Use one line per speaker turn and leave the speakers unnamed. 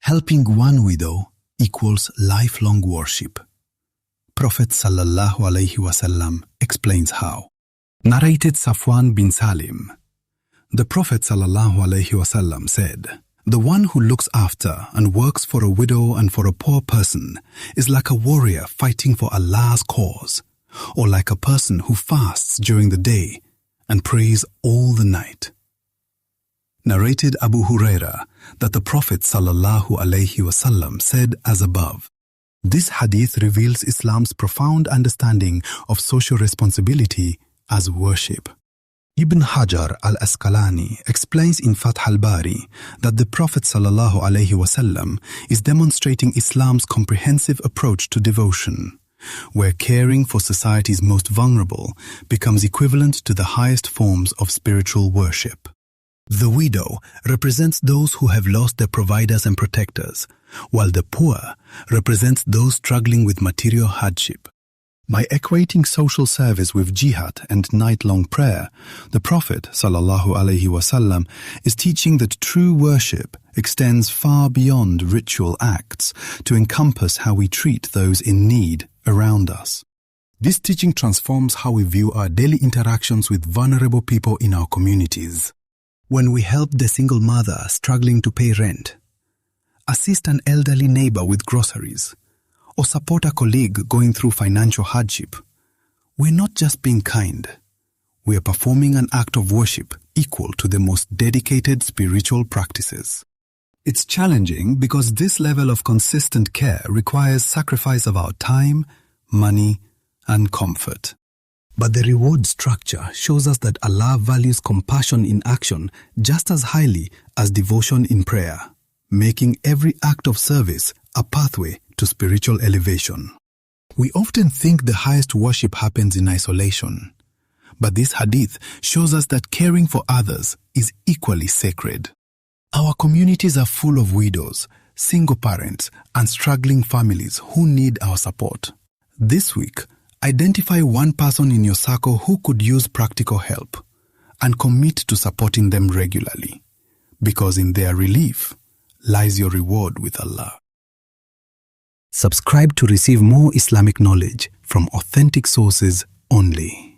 Helping one widow equals lifelong worship. Prophet sallallahu alaihi wasallam explains how. Narrated Safwan bin Salim. The Prophet sallallahu alaihi wasallam said, "The one who looks after and works for a widow and for a poor person is like a warrior fighting for Allah's cause, or like a person who fasts during the day and prays all the night." Narrated Abu Huraira that the Prophet sallallahu alaihi wasallam said as above. This hadith reveals Islam's profound understanding of social responsibility as worship. Ibn Hajar al-Asqalani explains in Fath al-Bari that the Prophet sallallahu alaihi wasallam is demonstrating Islam's comprehensive approach to devotion, where caring for society's most vulnerable becomes equivalent to the highest forms of spiritual worship. The widow represents those who have lost their providers and protectors, while the poor represents those struggling with material hardship. By equating social service with jihad and night-long prayer, the Prophet ﷺ is teaching that true worship extends far beyond ritual acts to encompass how we treat those in need around us. This teaching transforms how we view our daily interactions with vulnerable people in our communities. When we help the single mother struggling to pay rent, assist an elderly neighbor with groceries, or support a colleague going through financial hardship, we're not just being kind. We are performing an act of worship equal to the most dedicated spiritual practices. It's challenging because this level of consistent care requires sacrifice of our time, money, and comfort. But the reward structure shows us that Allah values compassion in action just as highly as devotion in prayer, making every act of service a pathway to spiritual elevation. We often think the highest worship happens in isolation, but this hadith shows us that caring for others is equally sacred. Our communities are full of widows, single parents, and struggling families who need our support. This week, identify one person in your circle who could use practical help and commit to supporting them regularly, because in their relief lies your reward with Allah. Subscribe to receive more Islamic knowledge from authentic sources only.